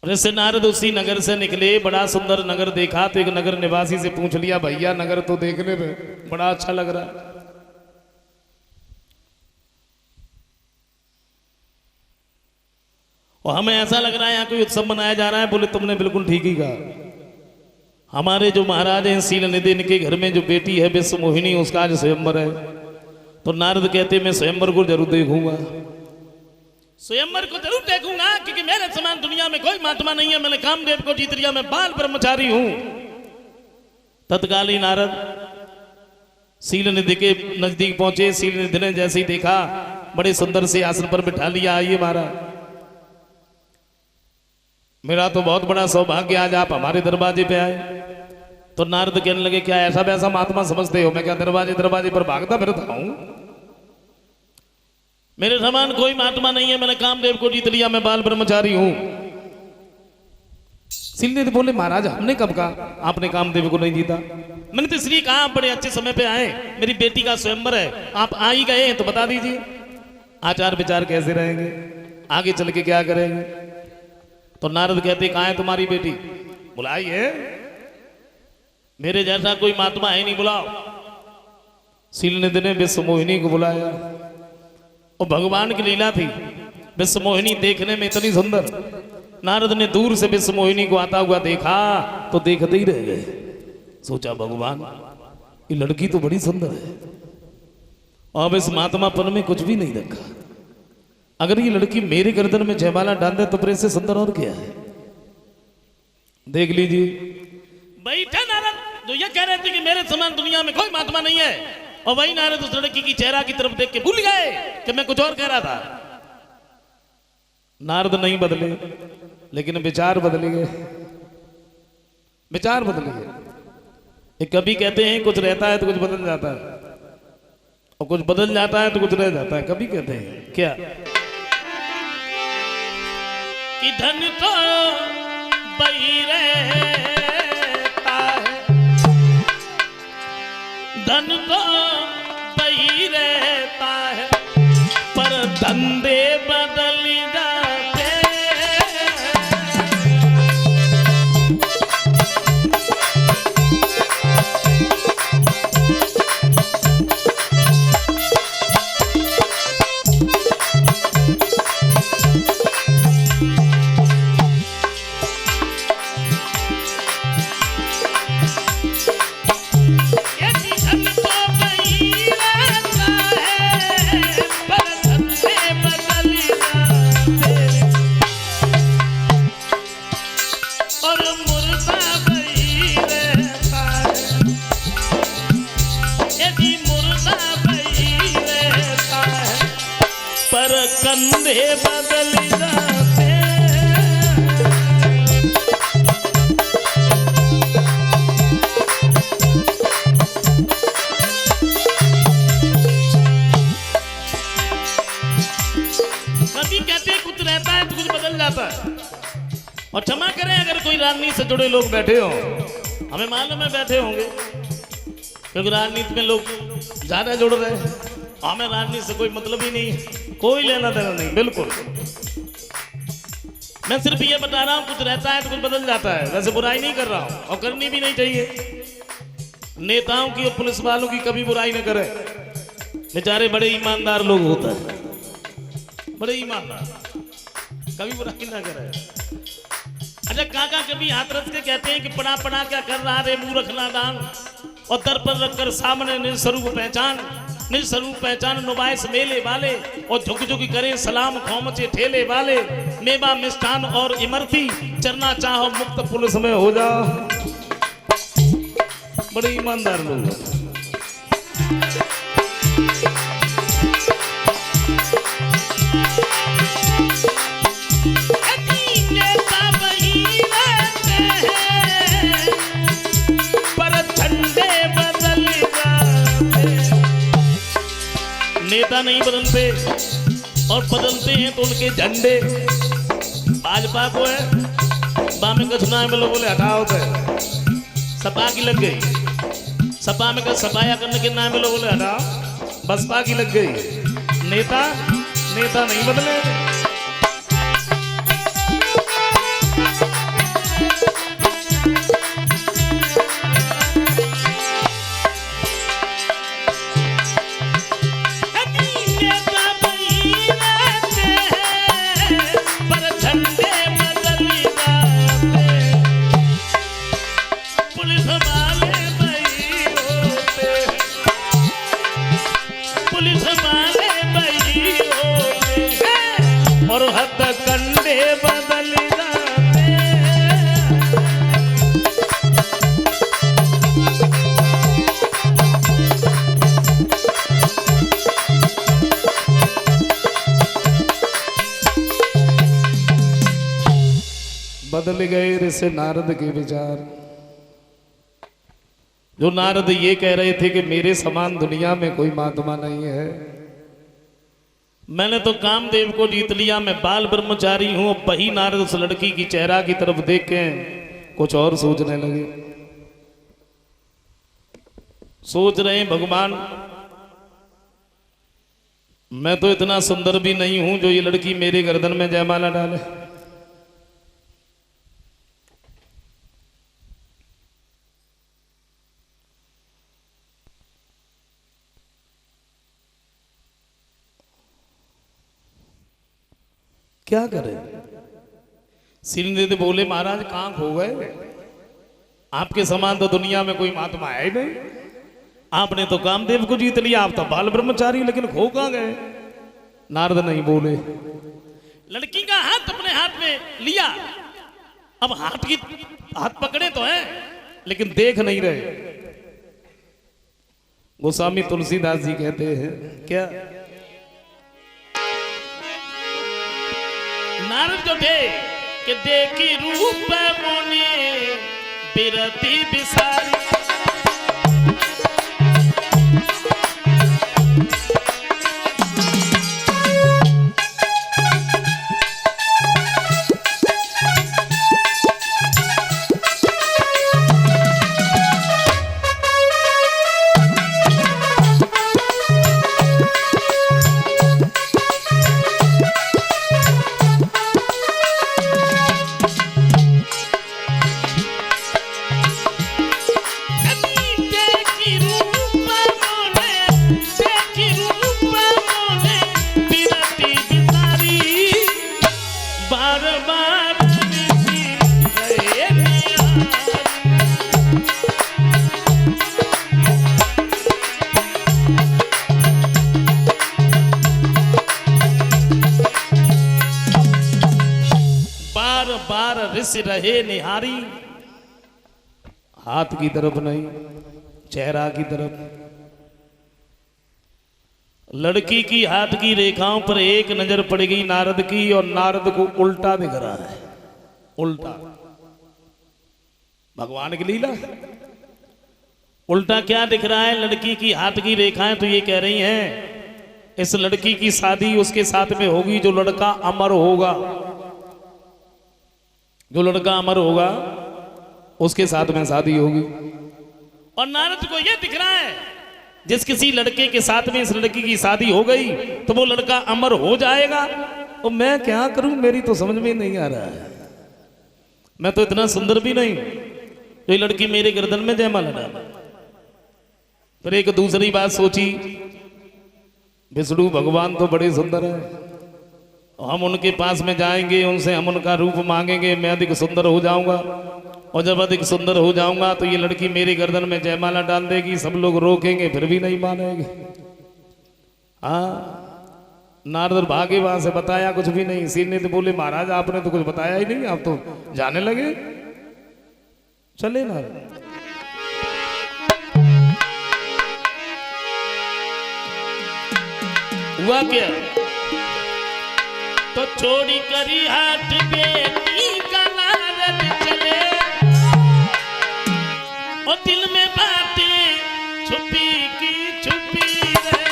और ऐसे नारद उसी नगर से निकले, बड़ा सुंदर नगर देखा तो एक नगर निवासी से पूछ लिया, भैया नगर तो देखने में बड़ा अच्छा लग रहा है, और हमें ऐसा लग रहा है यहाँ कोई उत्सव मनाया जा रहा है। बोले तुमने बिल्कुल ठीक ही कहा, हमारे जो महाराज हैं शील निधि, इनके घर में जो बेटी है विश्व मोहिनी, उसका आज स्वयंवर है। तो नारद कहते मैं स्वयंवर को जरूर देखूंगा, स्वयंवर को जरूर देखूंगा, क्योंकि मेरे समान दुनिया में कोई महात्मा नहीं है। मैंने कामदेव को जीत लिया, मैं बाल ब्रह्मचारी हूं। तत्कालीन नारद शील निधि के नजदीक पहुंचे। शील निधि ने जैसे ही देखा, बड़े सुंदर से आसन पर बिठा लिया। आइए महाराज, मेरा तो बहुत बड़ा सौभाग्य आज आप हमारे दरवाजे पे आए। तो नारद कहने लगे, क्या ऐसा वैसा महात्मा समझते हो? मैं क्या दरवाजे दरवाजे पर भागता फिरता हूं? मेरे समान कोई महात्मा नहीं है, मैंने कामदेव को जीत लिया, मैं बाल ब्रह्मचारी हूं। शीलनिधि बोले, महाराज हमने कब कहा आपने कामदेव को नहीं जीता? मैंने तो इसलिए कहा आप बड़े अच्छे समय पे आए, मेरी बेटी का स्वयंवर है, आप आ ही गए तो बता दीजिए आचार विचार कैसे रहेंगे, आगे चल के क्या करेंगे। तो नारद कहते, कहाँ है तुम्हारी बेटी? बुलाई है, मेरे जैसा कोई महात्मा है नहीं, बुलाओ। शीलनिधि ने विश्व मोहिनी को बुलाया, और भगवान की लीला थी। विश्व मोहिनी देखने में इतनी सुंदर, नारद ने दूर से विश्व मोहिनी को आता हुआ देखा तो देखते ही रह गए। सोचा भगवान ये लड़की तो बड़ी सुंदर है, और अब इस महात्मापन में कुछ भी नहीं रखा। अगर ये लड़की मेरे गर्दन में जयमाला डाल दे तो फिर इससे सुंदर और क्या है? देख लीजिए बैठा नारद जो ये कह रहे थे कि मेरे समान दुनिया में कोई महात्मा नहीं है, और वही नारद उस लड़की की चेहरा की तरफ देख के भूल गए कि मैं कुछ और कह रहा था। नारद नहीं बदले, लेकिन विचार बदले गए, विचार बदले गए। कभी कहते हैं कुछ रहता है तो कुछ बदल जाता है, और कुछ बदल जाता है तो कुछ रह जाता है। कभी कहते हैं क्या कि धन तो बही रहता है, धन तो बही रहता है, पर धंधे बदल जाते। कंधे बदल जाते। कभी कहते हैं कुछ रहता है तो कुछ बदल जाता है। और क्षमा करें अगर कोई राजनीति से जुड़े लोग बैठे हो, हमें मालूम है बैठे होंगे, क्योंकि राजनीति में लोग ज्यादा जुड़ रहे हैं। हमें राजनीति से कोई मतलब ही नहीं है, कोई लेना देना नहीं, बिल्कुल। मैं सिर्फ ये बता रहा हूं कुछ रहता है तो कुछ बदल जाता है। वैसे बुराई नहीं कर रहा हूं, और करनी भी नहीं चाहिए। नेताओं की और पुलिस वालों की कभी बुराई न करें, बेचारे बड़े ईमानदार लोग होते हैं, बड़े ईमानदार, कभी बुराई ना करें। अच्छा काका कभी हाथ रख के कहते हैं कि पढ़ा पढ़ा क्या कर रहा रे मूर्ख नादान, और दर पर रखकर सामने निस्वरूप पहचान, निस्वरूप पहचान नुमाइश मेले वाले, और झुक झुक करे सलाम खोमचे ठेले वाले, मेवा मिष्ठान और इमरती चरना चाहो मुक्त पुलिस में हो जा। बड़े ईमानदार लोग। नेता नहीं बदलते, और बदलते हैं तो उनके झंडे। भाजपा को है बामे का चुनाव में लोग बोले हटाओ, तो सपा की लग गई, सपा में का सफाया करने के नाम में लोग बोले हटाओ, बसपा की लग गई। नेता नेता नहीं बदले। हद कंडे बदल जाते। बदल गए ऋषि नारद के विचार। जो नारद ये कह रहे थे कि मेरे समान दुनिया में कोई महात्मा नहीं है, मैंने तो कामदेव को जीत लिया, मैं बाल ब्रह्मचारी हूं। वही नारद उस लड़की की चेहरा की तरफ देख के कुछ और सोचने लगे। सोच रहे हैं भगवान मैं तो इतना सुंदर भी नहीं हूं जो ये लड़की मेरे गर्दन में जयमाला डाले। क्या करें? सिंह बोले महाराज कहां खो गए? आपके समान तो दुनिया में कोई महात्मा है ही नहीं। आपने तो कामदेव को जीत लिया, आप तो बाल ब्रह्मचारी, लेकिन खो कहां गए? नारद नहीं बोले। लड़की का हाथ अपने हाथ में लिया, अब हाथ पकड़े तो हैं लेकिन देख नहीं रहे। गोस्वामी तुलसीदास जी कहते हैं क्या, नारद जो थे कि देखी रूप मुनि बिरती बिसारी। ऋषि रहे निहारी, हाथ की तरफ नहीं चेहरा की तरफ। लड़की की हाथ की रेखाओं पर एक नजर पड़ गई नारद की, और नारद को उल्टा दिख रहा है। उल्टा भगवान की लीला। उल्टा क्या दिख रहा है? लड़की की हाथ की रेखाएं तो ये कह रही हैं इस लड़की की शादी उसके साथ में होगी जो लड़का अमर होगा। जो लड़का अमर होगा उसके साथ में शादी होगी। और नारद को यह दिख रहा है जिस किसी लड़के के साथ में इस लड़की की शादी हो गई तो वो लड़का अमर हो जाएगा। और मैं क्या करूं, मेरी तो समझ में नहीं आ रहा है। मैं तो इतना सुंदर भी नहीं जो ये लड़की मेरे गर्दन में जयमाला डाले। फिर एक दूसरी बात सोची, विष्णु भगवान तो बड़े सुंदर है, हम उनके पास में जाएंगे, उनसे हम उनका रूप मांगेंगे, मैं अधिक सुंदर हो जाऊंगा। और जब अधिक सुंदर हो जाऊंगा तो ये लड़की मेरी गर्दन में जयमाला डाल देगी, सब लोग रोकेंगे फिर भी नहीं मानेंगे। हाँ, नारद भागे वहां से, बताया कुछ भी नहीं। सीने तो बोले महाराज आपने तो कुछ बताया ही नहीं, आप तो जाने लगे। चले नारद। हुआ क्या, तो छोड़ी करी हाथ बेटी का नारद चले, और दिल में बातें छुपी की छुपी रहे।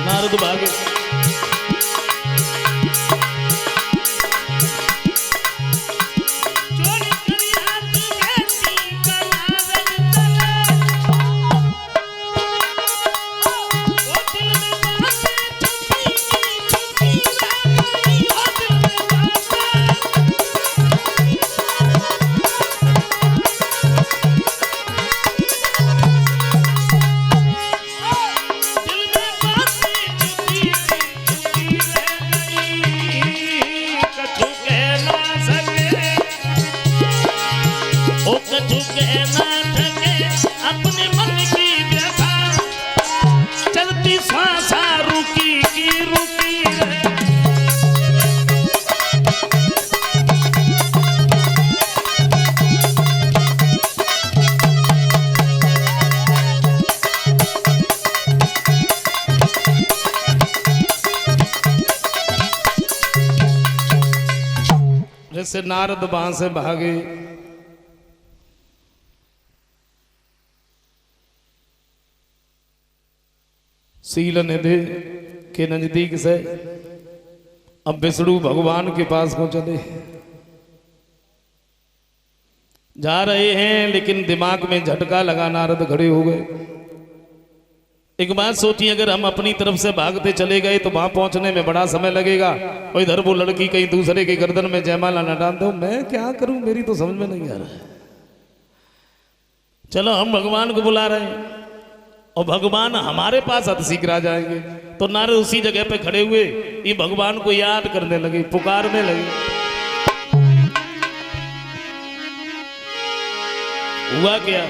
नारद भागे। ऋषि नारद वहां से भागे। सील निधि के नजदीक से अब विष्णु भगवान के पास को चले जा रहे हैं, लेकिन दिमाग में झटका लगा। नारद खड़े हो गए। एक बात सोचिए, अगर हम अपनी तरफ से भागते चले गए तो वहां पहुंचने में बड़ा समय लगेगा, और इधर वो लड़की कहीं दूसरे के गर्दन में जयमाला न डाल दो। मैं क्या करूं, मेरी तो समझ में नहीं आ रहा है। चलो हम भगवान को बुला रहे हैं और भगवान हमारे पास अतिशीघ्र आ जाएंगे। तो नारद उसी जगह पे खड़े हुए ये भगवान को याद करने लगे, पुकारने लगे। हुआ क्या?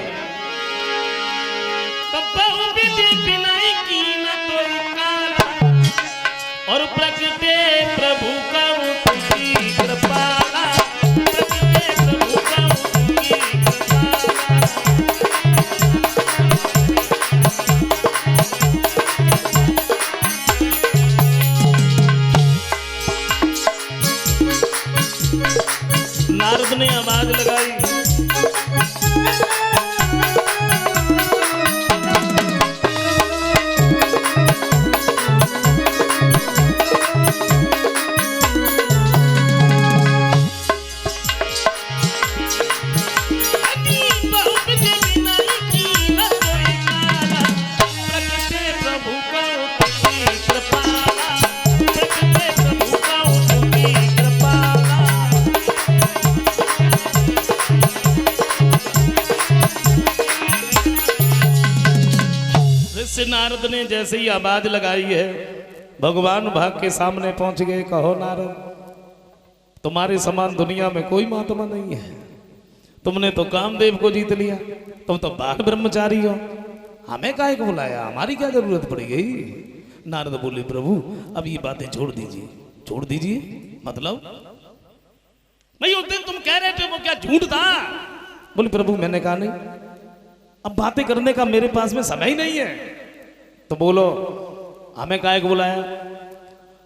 और प्रगटे प्रभु का कृपा, प्रगटे प्रभु का नारद ने आवाज लगाई, नारद ने जैसे ही आवाज लगाई है, भगवान भाग के सामने पहुंच गए। कहो नारद, तुम्हारे समान दुनिया में कोई महात्मा नहीं है। तुमने तो कामदेव को जीत लिया, तुम तो बाघ ब्रह्मचारी हो, हमें काहे को बुलाया, हमारी क्या जरूरत पड़ गई? नारद बोले, प्रभु अब ये बातें छोड़ दीजिए। छोड़ दीजिए मतलब? नहीं, उस दिन तुम कह रहे थे वो क्या झूठ था? बोले, प्रभु मैंने कहा नहीं, अब बातें करने का मेरे पास में समय ही नहीं है। तो बोलो हमें काहे को बुलाया?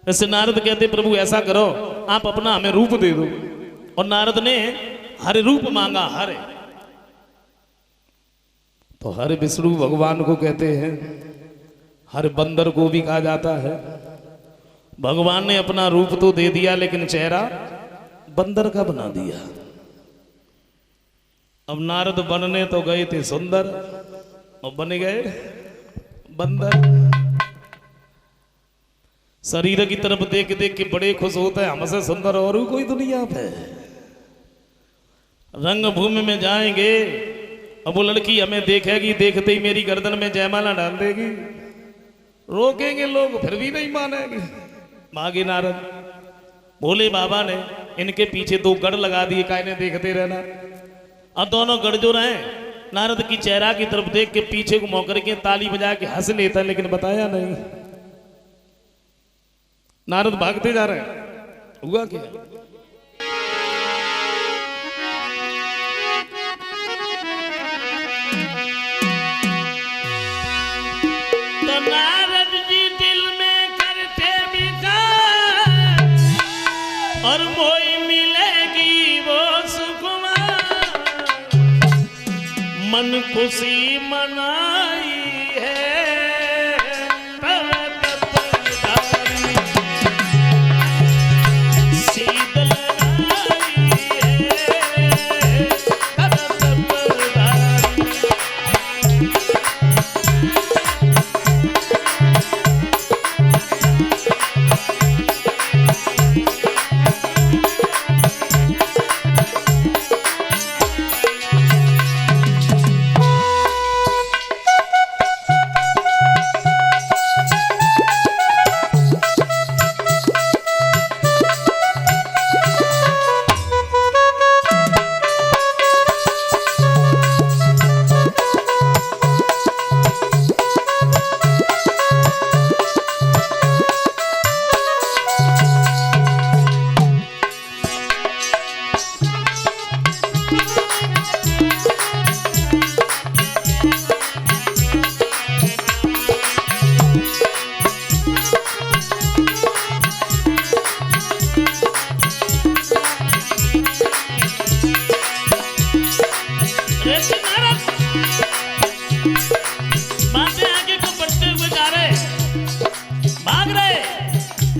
ऐसे नारद कहते, प्रभु ऐसा करो, आप अपना हमें रूप दे दो। और नारद ने हर रूप मांगा। हर तो हर विष्णु भगवान को कहते हैं, हर बंदर को भी कहा जाता है। भगवान ने अपना रूप तो दे दिया, लेकिन चेहरा बंदर का बना दिया। अब नारद बनने तो गए थे सुंदर, और बन गए बंदर। शरीर की तरफ देख देख के बड़े खुश होते हैं, हमसे सुंदर और कोई दुनिया पे। रंग भूमि में जाएंगे, अब वो लड़की हमें देखेगी, देखते ही मेरी गर्दन में जयमाला डाल देगी। रोकेंगे लोग, फिर भी नहीं मानेगी। भागे नारद। भोले बाबा ने इनके पीछे 2 गढ़ लगा दिए, कायने देखते रहना। अब दोनों गढ़ जो रहे, नारद की चेहरा की तरफ देख के पीछे को मौकर के ताली बजा के हंस लेता है, लेकिन बताया नहीं। नारद भागते जा रहे हैं। हुआ क्या? तो नारद जी दिल में करते विचार, और मोई मिलेगी वो सुकुमार, मन खुशी मनाई है।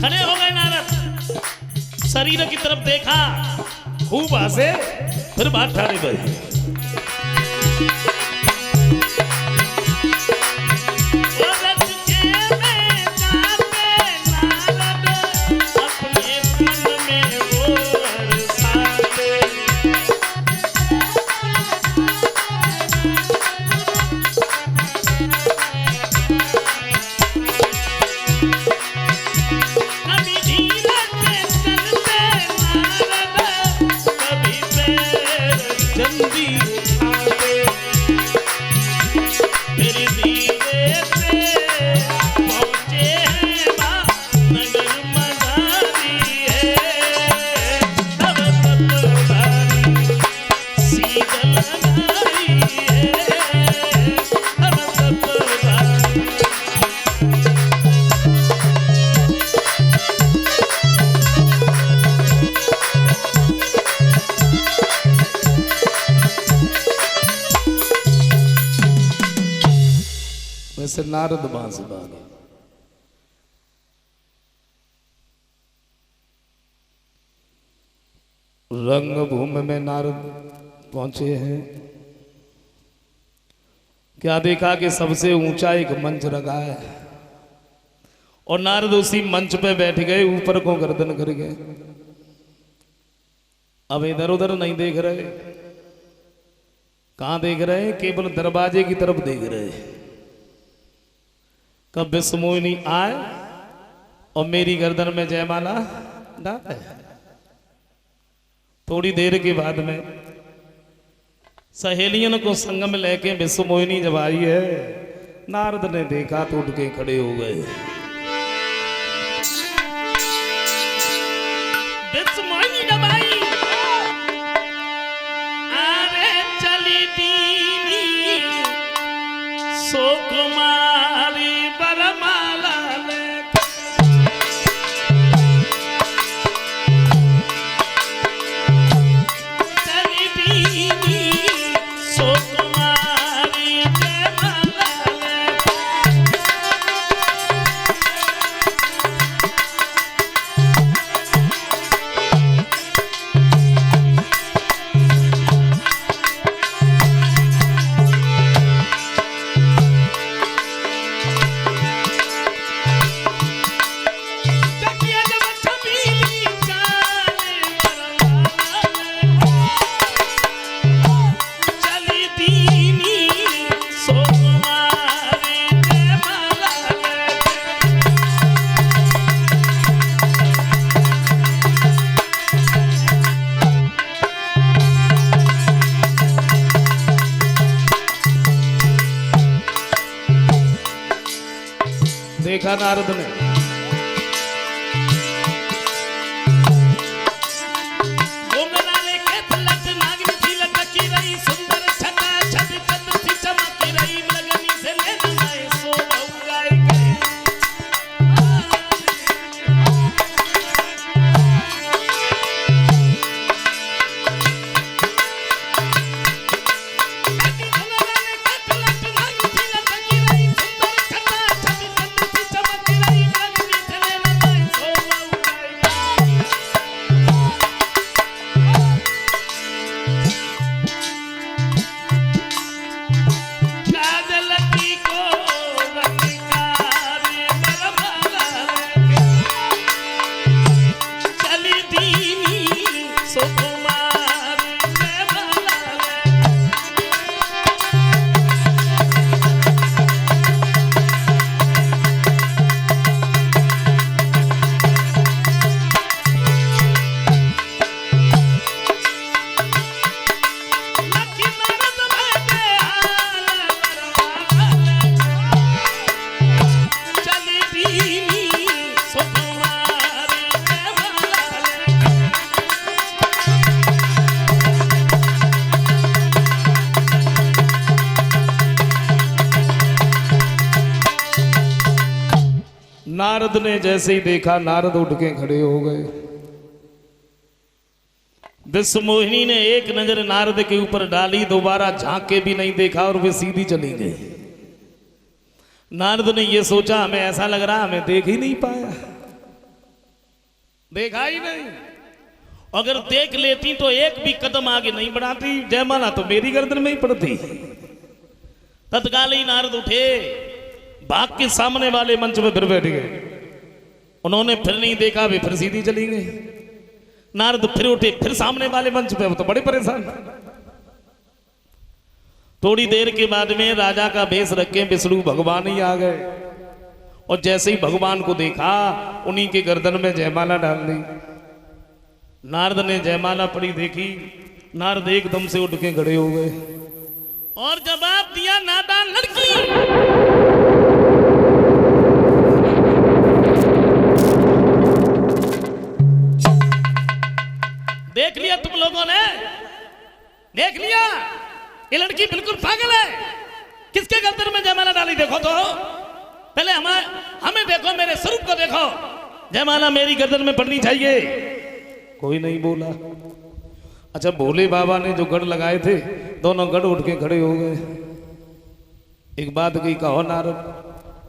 खड़े हो गए नारद, शरीर की तरफ देखा, खूब हंसे, फिर बात ठाने गए। वैसे नारद बांस बागे रंगभूमि में नारद पहुंचे हैं। क्या देखा कि सबसे ऊंचा एक मंच रखा है और नारद उसी मंच पे बैठ गए, ऊपर को गर्दन कर गए। अब इधर उधर नहीं देख रहे, कहां देख रहे? केवल दरवाजे की तरफ देख रहे। कब विश्वमोहिनी आए और मेरी गर्दन में जयमाला डाले। थोड़ी देर के बाद में सहेलियों को संग में लेके विश्वमोहिनी जब आई है, नारद ने देखा तो उठ के खड़े हो गए। विश्वमोहिनी जब आई, अरे चली दीनी सो कुमारी बरमाला चली दीनी सो कुमारी जयमाला देखा नारद ने। नारद ने जैसे ही देखा, नारद उठ के खड़े हो गए। विश्वमोहिनी ने एक नजर नारद के ऊपर डाली, दोबारा झांक के भी नहीं देखा और वे सीधी चली गई। नारद ने यह सोचा हमें ऐसा लग रहा हमें देख ही नहीं पाया। देखा ही नहीं। अगर देख लेती तो एक भी कदम आगे नहीं बढ़ाती, जयमाला तो मेरी गर्दन में ही पड़ती। तत्काल ही नारद उठे, भाग के सामने वाले मंच में फिर बैठ गए। उन्होंने फिर नहीं देखा, वे फिर सीधी चली गई। नारद फिर उठे, फिर सामने वाले मंच पे, वो तो बड़े परेशान। थोड़ी देर के बाद में राजा का भेष रखे विष्णु भगवान ही आ गए, और जैसे ही भगवान को देखा उन्हीं के गर्दन में जयमाला डाल दी। नारद ने जयमाला पड़ी देखी, नारद एकदम से उठ के खड़े हो गए और जवाब दिया, नादान लड़की। देख लिया तुम लोगों ने, देख लिया, ये लड़की बिल्कुल पागल है। किसके गर्दन में जयमाला डाली? देखो तो पहले हमें देखो, मेरे स्वरूप को देखो। जयमाला मेरी गर्दन में पड़नी चाहिए। कोई नहीं बोला। अच्छा, भोले बाबा ने जो गढ़ लगाए थे, दोनों गढ़ उठ के खड़े हो गए। एक बात कही, कहो नारद,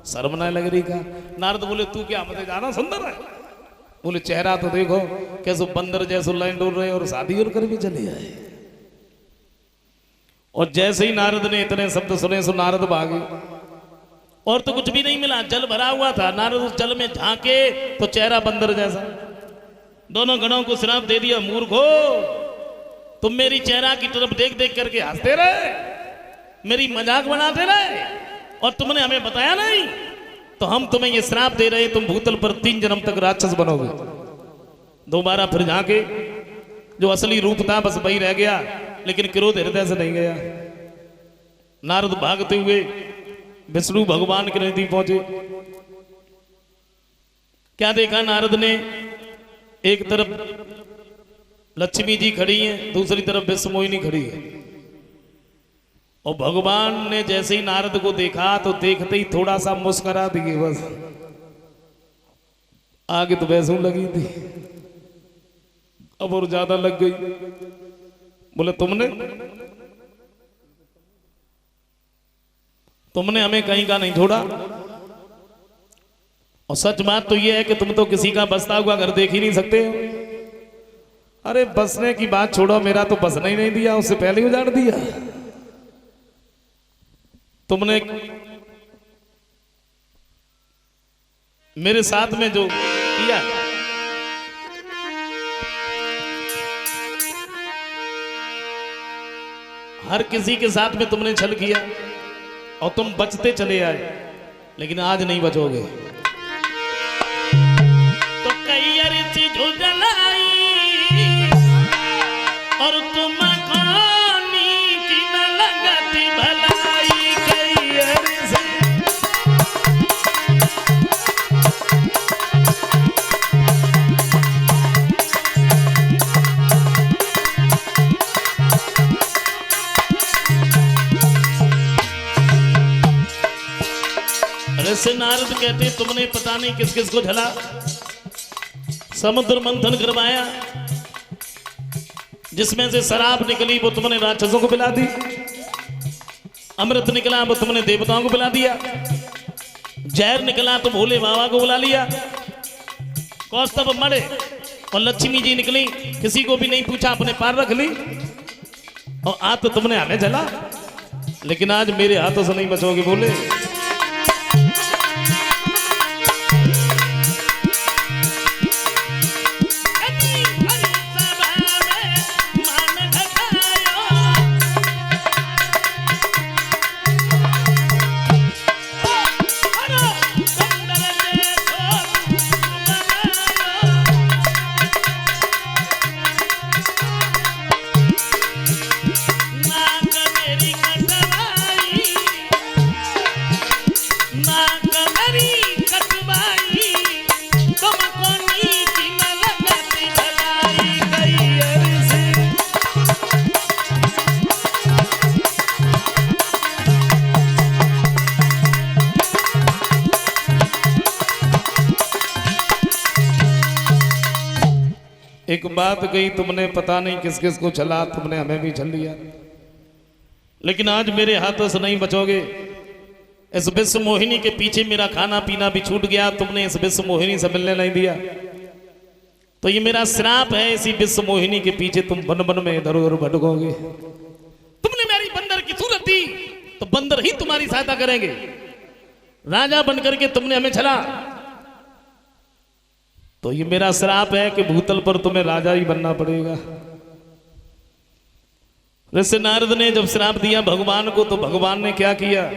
शर्म ना लग रही का? नारद बोले, तू क्या मुझे जाना सुंदर है? बोले, चेहरा तो देखो कैसे बंदर जैसे लाइन डोल रहे और शादी और कर भी चले आए। और जैसे ही नारद ने इतने शब्द सुने सो नारद भागे, और तो कुछ भी नहीं मिला, जल भरा हुआ था। नारद उस जल में झांके तो चेहरा बंदर जैसा। दोनों गणों को श्राप दे दिया, मूर्खो, तुम मेरी चेहरा की तरफ देख देख करके हंसते रहे, मेरी मजाक बनाते रहे, और तुमने हमें बताया नहीं, तो हम तुम्हें ये श्राप दे रहे, तुम भूतल पर 3 जन्म तक राक्षस बनोगे। दोबारा फिर झांके, जो असली रूप था बस वही रह गया, लेकिन क्रोध हृदय से नहीं गया। नारद भागते हुए विष्णु भगवान के नजदीक पहुंचे। क्या देखा नारद ने? एक तरफ लक्ष्मी जी खड़ी हैं, दूसरी तरफ विश्व मोहिनी खड़ी है। और भगवान ने जैसे ही नारद को देखा तो देखते ही थोड़ा सा मुस्कुरा दिए, बस। आगे तो वैसे लगी थी, अब और ज्यादा लग गई। बोले, तुमने हमें कहीं का नहीं छोड़ा। और सच बात तो यह है कि तुम तो किसी का बसता हुआ घर देख ही नहीं सकते हो। अरे बसने की बात छोड़ो, मेरा तो बसना ही नहीं दिया, उससे पहले उजाड़ दिया तुमने। मेरे साथ में जो किया, हर किसी के साथ में तुमने छल किया और तुम बचते चले आए, लेकिन आज नहीं बचोगे। तो कई अरसी जो जलाई और तुम कोनी की न लगती भलाई, कई अरसी। ऐसे नारद कहते, तुमने पता नहीं किस किस को झला, समुद्र मंथन करवाया, जिसमें से शराब निकली वो तुमने राक्षसों को पिला दी, अमृत निकला वो तुमने देवताओं को पिला दिया, जहर निकला तो भोले बाबा को बुला लिया, कौस्तभ मरे और लक्ष्मी जी निकली, किसी को भी नहीं पूछा, अपने पार रख ली। और आज तो तुमने हमें झला, लेकिन आज मेरे हाथों से नहीं बचोगे। बोले, एक बात कही तुमने, पता नहीं किस किस को छला, तुमने हमें भी छल लिया, लेकिन आज मेरे हाथों से नहीं बचोगे। इस विश्व मोहिनी के पीछे मेरा खाना पीना भी छूट गया, तुमने इस विश्व मोहिनी से मिलने नहीं दिया, तो तो ये मेरा श्राप है, इसी विश्व मोहिनी के पीछे तुम वन वन में इधर उधर भटकोगे। तुमने मेरी बंदर की सूरत दी तो बंदर ही तुम्हारी सहायता करेंगे। राजा बनकर के तुमने हमें छला, तो ये मेरा श्राप है कि भूतल पर तुम्हें राजा ही बनना पड़ेगा। ऋषि नारद ने जब श्राप दिया भगवान को, तो भगवान ने क्या किया,